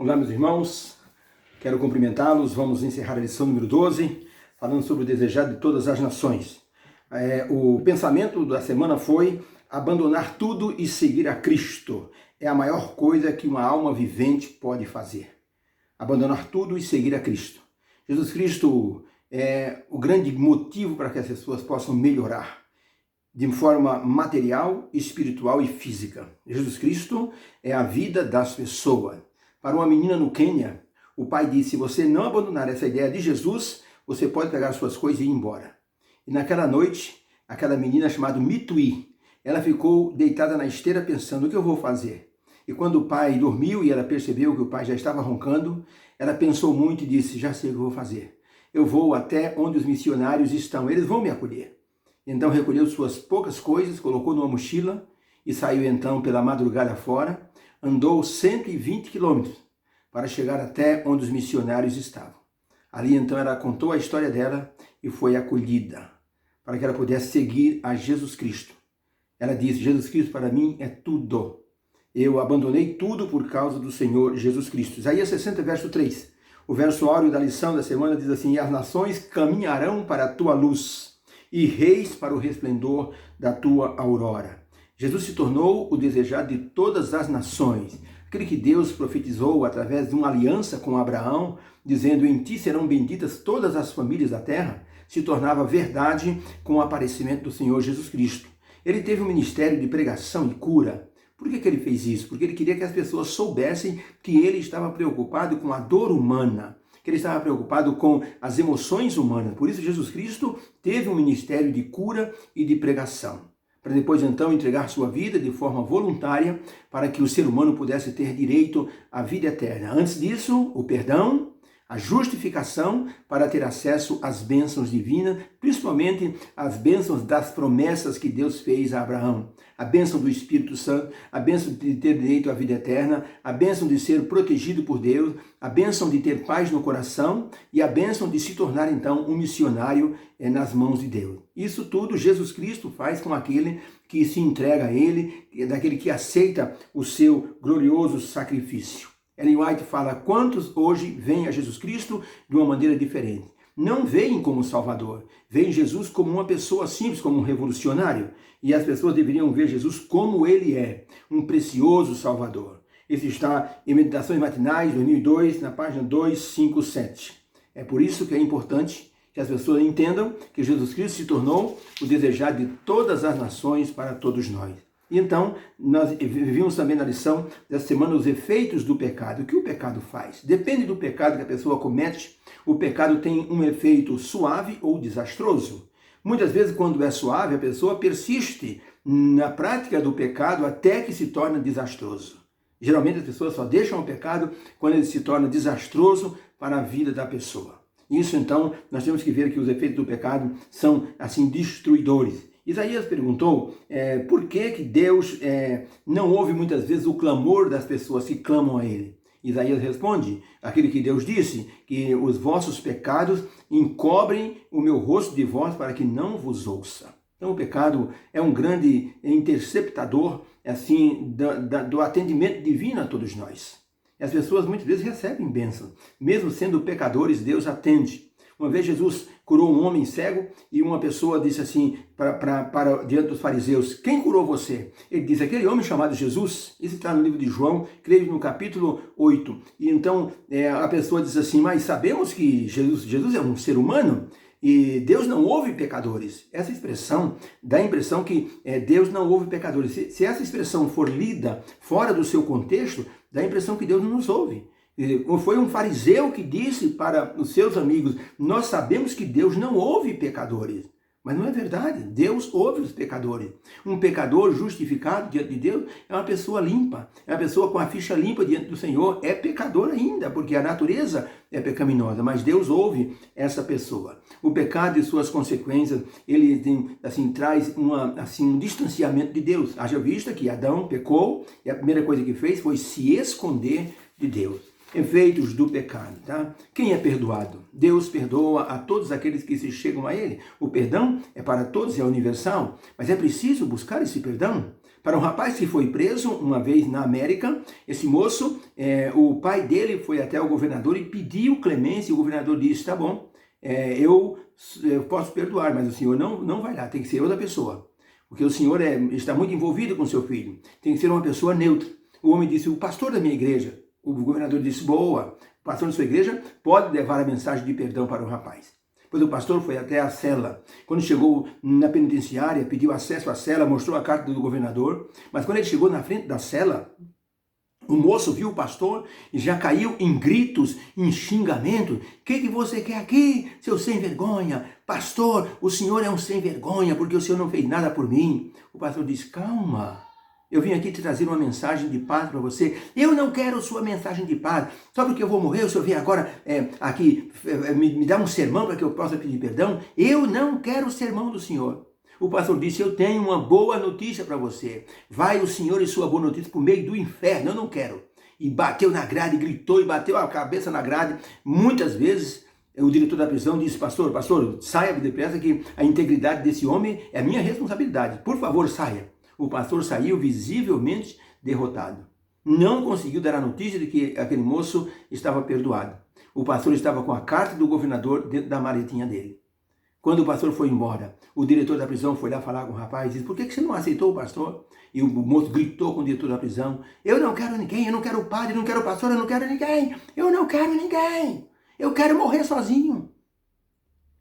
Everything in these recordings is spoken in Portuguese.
Olá, meus irmãos, quero cumprimentá-los. Vamos encerrar a lição número 12, falando sobre o desejado de todas as nações. O pensamento da semana foi abandonar tudo e seguir a Cristo. É a maior coisa que uma alma vivente pode fazer. Abandonar tudo e seguir a Cristo. Jesus Cristo é o grande motivo para que as pessoas possam melhorar de forma material, espiritual e física. Jesus Cristo é a vida das pessoas. Para uma menina no Quênia, o pai disse: se você não abandonar essa ideia de Jesus, você pode pegar suas coisas e ir embora. E naquela noite, aquela menina chamada Mitui, ela ficou deitada na esteira pensando: o que eu vou fazer? E quando o pai dormiu e ela percebeu que o pai já estava roncando, ela pensou muito e disse: já sei o que eu vou fazer. Eu vou até onde os missionários estão, eles vão me acolher. Então recolheu suas poucas coisas, colocou numa mochila e saiu então pela madrugada fora. Andou 120 quilômetros para chegar até onde os missionários estavam. Ali então ela contou a história dela e foi acolhida para que ela pudesse seguir a Jesus Cristo. Ela disse: Jesus Cristo para mim é tudo. Eu abandonei tudo por causa do Senhor Jesus Cristo. Isaías 60, verso 3. O verso áureo da lição da semana diz assim: e as nações caminharão para a tua luz, e reis para o resplendor da tua aurora. Jesus se tornou o desejado de todas as nações, aquele que Deus profetizou através de uma aliança com Abraão, dizendo: em ti serão benditas todas as famílias da terra, se tornava verdade com o aparecimento do Senhor Jesus Cristo. Ele teve um ministério de pregação e cura. Por que ele fez isso? Porque ele queria que as pessoas soubessem que ele estava preocupado com a dor humana, que ele estava preocupado com as emoções humanas. Por isso Jesus Cristo teve um ministério de cura e de pregação, para depois então entregar sua vida de forma voluntária para que o ser humano pudesse ter direito à vida eterna. Antes disso, o perdão, a justificação para ter acesso às bênçãos divinas, principalmente as bênçãos das promessas que Deus fez a Abraão. A bênção do Espírito Santo, a bênção de ter direito à vida eterna, a bênção de ser protegido por Deus, a bênção de ter paz no coração e a bênção de se tornar então um missionário nas mãos de Deus. Isso tudo Jesus Cristo faz com aquele que se entrega a Ele, daquele que aceita o seu glorioso sacrifício. Ellen White fala: quantos hoje veem a Jesus Cristo de uma maneira diferente? Não veem como Salvador, veem Jesus como uma pessoa simples, como um revolucionário. E as pessoas deveriam ver Jesus como Ele é, um precioso Salvador. Isso está em Meditações Matinais, 2002, na página 257. É por isso que é importante que as pessoas entendam que Jesus Cristo se tornou o desejado de todas as nações para todos nós. E então, nós vimos também na lição dessa semana os efeitos do pecado. O que o pecado faz? Depende do pecado que a pessoa comete, o pecado tem um efeito suave ou desastroso. Muitas vezes, quando é suave, a pessoa persiste na prática do pecado até que se torna desastroso. Geralmente, as pessoas só deixam o pecado quando ele se torna desastroso para a vida da pessoa. Isso, então, nós temos que ver que os efeitos do pecado são, assim, destruidores. Isaías perguntou por que Deus não ouve muitas vezes o clamor das pessoas que clamam a Ele. Isaías responde: aquele que Deus disse, que os vossos pecados encobrem o meu rosto de vós para que não vos ouça. Então o pecado é um grande interceptador assim, do atendimento divino a todos nós. E as pessoas muitas vezes recebem bênção. Mesmo sendo pecadores, Deus atende. Uma vez Jesus curou um homem cego e uma pessoa disse assim para diante dos fariseus: quem curou você? Ele disse: aquele homem chamado Jesus. Isso está no livro de João, creio no capítulo 8. E então a pessoa diz assim: mas sabemos que Jesus é um ser humano e Deus não ouve pecadores. Essa expressão dá a impressão que Deus não ouve pecadores. Se essa expressão for lida fora do seu contexto, dá a impressão que Deus não nos ouve. Foi um fariseu que disse para os seus amigos: nós sabemos que Deus não ouve pecadores. Mas não é verdade, Deus ouve os pecadores. Um pecador justificado diante de Deus é uma pessoa limpa, é uma pessoa com a ficha limpa diante do Senhor, é pecador ainda, porque a natureza é pecaminosa, mas Deus ouve essa pessoa. O pecado e suas consequências, ele traz um distanciamento de Deus. Haja vista que Adão pecou e a primeira coisa que fez foi se esconder de Deus. Efeitos do pecado, tá? Quem é perdoado? Deus perdoa a todos aqueles que se chegam a Ele. O perdão é para todos, é universal, mas é preciso buscar esse perdão. Para um rapaz que foi preso uma vez na América, esse moço, o pai dele foi até o governador e pediu clemência, e o governador disse, tá bom, eu posso perdoar, mas o senhor não vai lá, tem que ser outra pessoa, porque o senhor está muito envolvido com seu filho, tem que ser uma pessoa neutra. O homem disse, o pastor da minha igreja. O governador disse, boa, o pastor da sua igreja pode levar a mensagem de perdão para o rapaz. Pois o pastor foi até a cela. Quando chegou na penitenciária, pediu acesso à cela, mostrou a carta do governador. Mas quando ele chegou na frente da cela, o moço viu o pastor e já caiu em gritos, em xingamento. O que você quer aqui, seu sem vergonha? Pastor, o senhor é um sem vergonha porque o senhor não fez nada por mim. O pastor disse, calma. Eu vim aqui te trazer uma mensagem de paz para você. Eu não quero sua mensagem de paz. Só porque eu vou morrer, o senhor vem agora aqui me dar um sermão para que eu possa pedir perdão? Eu não quero o sermão do senhor. O pastor disse, eu tenho uma boa notícia para você. Vai o senhor e sua boa notícia para o meio do inferno. Eu não quero. E bateu na grade, gritou e bateu a cabeça na grade. Muitas vezes o diretor da prisão disse, pastor, saia depressa que a integridade desse homem é minha responsabilidade. Por favor, saia. O pastor saiu visivelmente derrotado. Não conseguiu dar a notícia de que aquele moço estava perdoado. O pastor estava com a carta do governador dentro da maletinha dele. Quando o pastor foi embora, o diretor da prisão foi lá falar com o rapaz e disse, por que você não aceitou o pastor? E o moço gritou com o diretor da prisão, eu não quero ninguém, eu não quero o padre, eu não quero o pastor, eu não quero ninguém, eu não quero ninguém, eu quero morrer sozinho.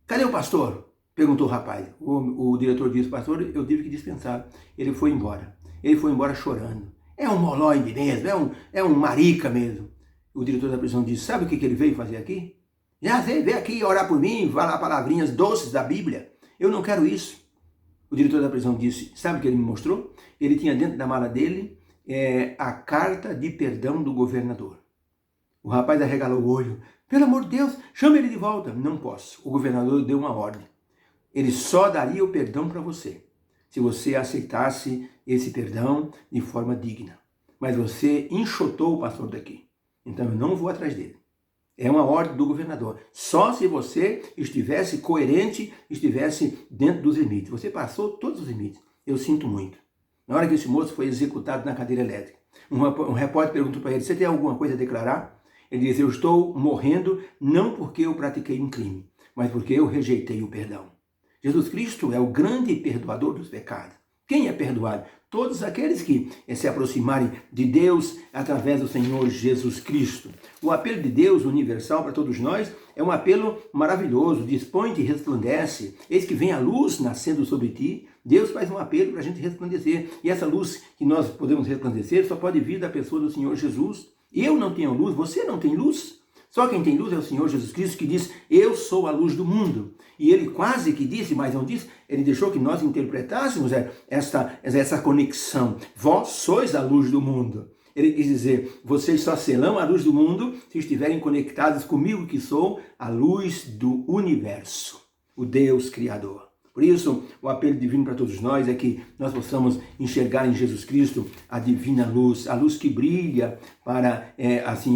Cadê o pastor? Perguntou o rapaz. O diretor disse, pastor, eu tive que dispensar. Ele foi embora. Ele foi embora chorando. É um moloide mesmo, é um marica mesmo. O diretor da prisão disse, sabe o que ele veio fazer aqui? Já sei, veio aqui orar por mim, falar palavrinhas doces da Bíblia. Eu não quero isso. O diretor da prisão disse, sabe o que ele me mostrou? Ele tinha dentro da mala dele a carta de perdão do governador. O rapaz arregalou o olho. Pelo amor de Deus, chama ele de volta. Não posso. O governador deu uma ordem. Ele só daria o perdão para você, se você aceitasse esse perdão de forma digna. Mas você enxotou o pastor daqui. Então eu não vou atrás dele. É uma ordem do governador. Só se você estivesse coerente, estivesse dentro dos limites. Você passou todos os limites. Eu sinto muito. Na hora que esse moço foi executado na cadeira elétrica, um repórter perguntou para ele, você tem alguma coisa a declarar? Ele disse, eu estou morrendo não porque eu pratiquei um crime, mas porque eu rejeitei o perdão. Jesus Cristo é o grande perdoador dos pecados. Quem é perdoado? Todos aqueles que se aproximarem de Deus através do Senhor Jesus Cristo. O apelo de Deus universal para todos nós é um apelo maravilhoso. Dispõe-te e resplandece. Eis que vem a luz nascendo sobre ti. Deus faz um apelo para a gente resplandecer. E essa luz que nós podemos resplandecer só pode vir da pessoa do Senhor Jesus. Eu não tenho luz, você não tem luz. Só quem tem luz é o Senhor Jesus Cristo, que diz, eu sou a luz do mundo. E ele quase que disse, mas não disse, ele deixou que nós interpretássemos essa conexão. Vós sois a luz do mundo. Ele quis dizer, vocês só serão a luz do mundo se estiverem conectados comigo, que sou a luz do universo, o Deus Criador. Por isso, o apelo divino para todos nós é que nós possamos enxergar em Jesus Cristo a divina luz, a luz que brilha para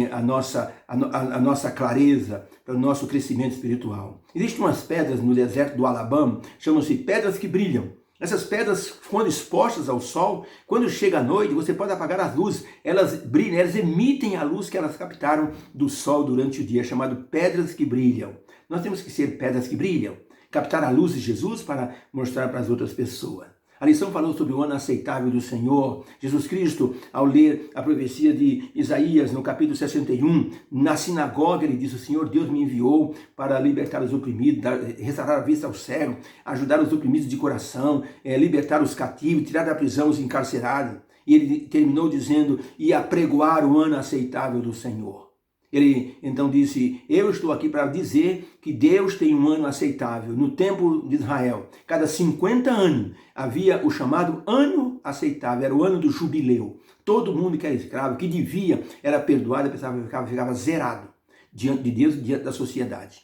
a nossa clareza, para o nosso crescimento espiritual. Existem umas pedras no deserto do Alabama, chamam-se pedras que brilham. Essas pedras, quando expostas ao sol, quando chega a noite, você pode apagar as luzes, elas brilham, elas emitem a luz que elas captaram do sol durante o dia, chamado pedras que brilham. Nós temos que ser pedras que brilham. Captar a luz de Jesus para mostrar para as outras pessoas. A lição falou sobre o ano aceitável do Senhor. Jesus Cristo, ao ler a profecia de Isaías, no capítulo 61, na sinagoga, ele disse, o Senhor Deus me enviou para libertar os oprimidos, restaurar a vista aos cegos, ajudar os oprimidos de coração, libertar os cativos, tirar da prisão os encarcerados. E ele terminou dizendo, e apregoar o ano aceitável do Senhor. Ele então disse, eu estou aqui para dizer que Deus tem um ano aceitável. No tempo de Israel, cada 50 anos, havia o chamado ano aceitável, era o ano do jubileu. Todo mundo que era escravo, que devia, era perdoado, ficava zerado diante de Deus e diante da sociedade.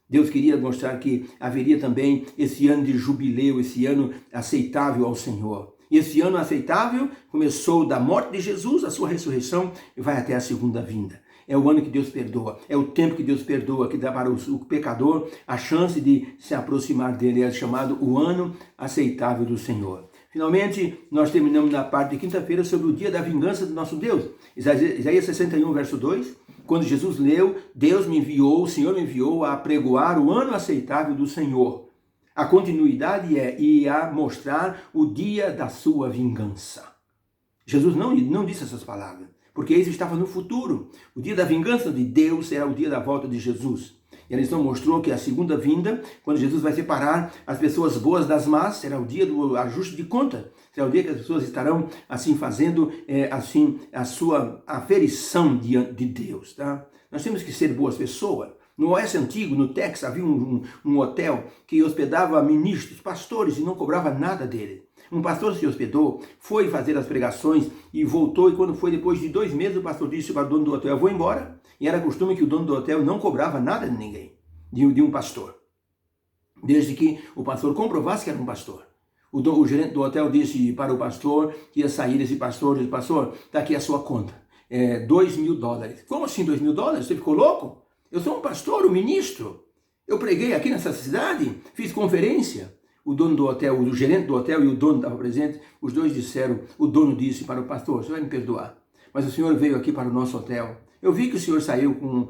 Deus queria mostrar que haveria também esse ano de jubileu, esse ano aceitável ao Senhor. E esse ano aceitável começou da morte de Jesus, a sua ressurreição, e vai até a segunda vinda. É o ano que Deus perdoa, é o tempo que Deus perdoa, que dá para o pecador a chance de se aproximar dele. É chamado o ano aceitável do Senhor. Finalmente, nós terminamos na parte de quinta-feira sobre o dia da vingança do nosso Deus. Isaías 61, verso 2, quando Jesus leu, Deus me enviou, o Senhor me enviou a pregoar o ano aceitável do Senhor. A continuidade e a mostrar o dia da sua vingança. Jesus não disse essas palavras, porque isso estava no futuro. O dia da vingança de Deus será o dia da volta de Jesus. E a lição mostrou que a segunda vinda, quando Jesus vai separar as pessoas boas das más, será o dia do ajuste de conta. Será o dia que as pessoas estarão assim fazendo a sua aferição diante de Deus. Tá? Nós temos que ser boas pessoas. No Oeste Antigo, no Texas, havia um hotel que hospedava ministros, pastores, e não cobrava nada dele. Um pastor se hospedou, foi fazer as pregações e voltou, e quando foi depois de 2 meses, o pastor disse para o dono do hotel, eu vou embora. E era costume que o dono do hotel não cobrava nada de ninguém, de um pastor, desde que o pastor comprovasse que era um pastor. O gerente do hotel disse para o pastor que ia sair esse pastor, disse, pastor, está aqui a sua conta, $2.000. Como assim $2.000? Você ficou louco? Eu sou um pastor, um ministro. Eu preguei aqui nessa cidade, fiz conferência. O dono do hotel, o gerente do hotel e o dono estavam presentes, os dois disseram, o dono disse para o pastor, você vai me perdoar, mas o senhor veio aqui para o nosso hotel. Eu vi que o senhor saiu com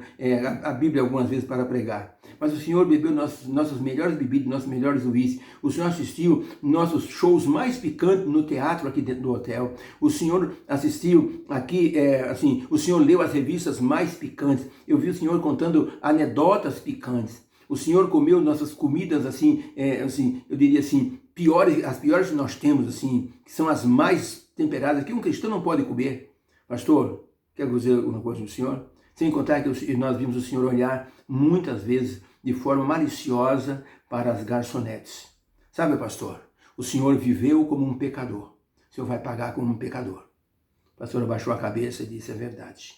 a Bíblia algumas vezes para pregar, mas o senhor bebeu nossas melhores bebidas, nossos melhores uísques. O senhor assistiu nossos shows mais picantes no teatro aqui dentro do hotel. O senhor assistiu aqui, o senhor leu as revistas mais picantes. Eu vi o senhor contando anedotas picantes. O senhor comeu nossas comidas eu diria assim, as piores que nós temos, assim, que são as mais temperadas, que um cristão não pode comer. Pastor, quero dizer uma coisa do senhor? Sem contar que nós vimos o senhor olhar muitas vezes de forma maliciosa para as garçonetes. Sabe, pastor, o senhor viveu como um pecador. O senhor vai pagar como um pecador. O pastor abaixou a cabeça e disse, é verdade.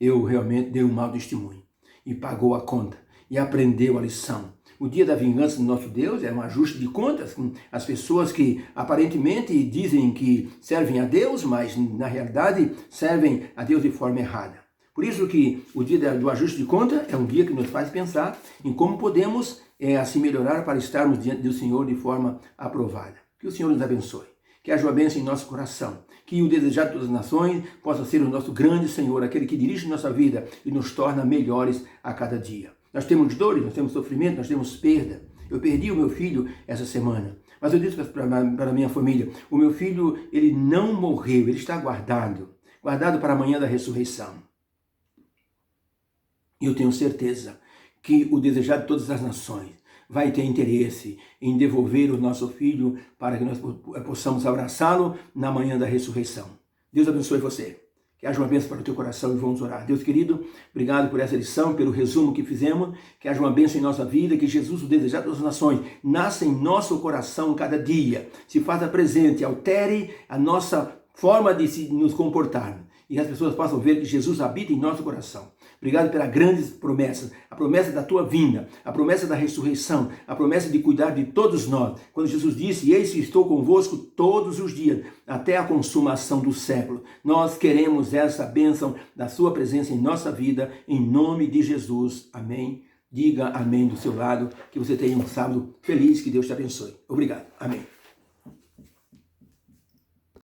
Eu realmente dei um mau testemunho. E pagou a conta. E aprendeu a lição. O dia da vingança do nosso Deus é um ajuste de contas com as pessoas que aparentemente dizem que servem a Deus, mas na realidade servem a Deus de forma errada. Por isso que o dia do ajuste de conta é um dia que nos faz pensar em como podemos assim melhorar para estarmos diante do Senhor de forma aprovada. Que o Senhor nos abençoe. Que haja uma bênção em nosso coração. Que o desejado de todas as nações possa ser o nosso grande Senhor, aquele que dirige nossa vida e nos torna melhores a cada dia. Nós temos dores, nós temos sofrimento, nós temos perda. Eu perdi o meu filho essa semana, mas eu disse para a minha família, o meu filho, ele não morreu, ele está guardado para amanhã da ressurreição. E eu tenho certeza que o desejado de todas as nações vai ter interesse em devolver o nosso filho para que nós possamos abraçá-lo na manhã da ressurreição. Deus abençoe você. Que haja uma bênção para o teu coração e vamos orar. Deus querido, obrigado por essa lição, pelo resumo que fizemos. Que haja uma bênção em nossa vida, que Jesus, o desejado das nações, nasça em nosso coração cada dia. Se faça presente, altere a nossa forma de nos comportar. E as pessoas possam ver que Jesus habita em nosso coração. Obrigado pelas grandes promessas, a promessa da tua vinda, a promessa da ressurreição, a promessa de cuidar de todos nós. Quando Jesus disse, eis que estou convosco todos os dias, até a consumação do século. Nós queremos essa bênção da sua presença em nossa vida, em nome de Jesus. Amém. Diga amém do seu lado, que você tenha um sábado feliz, que Deus te abençoe. Obrigado. Amém.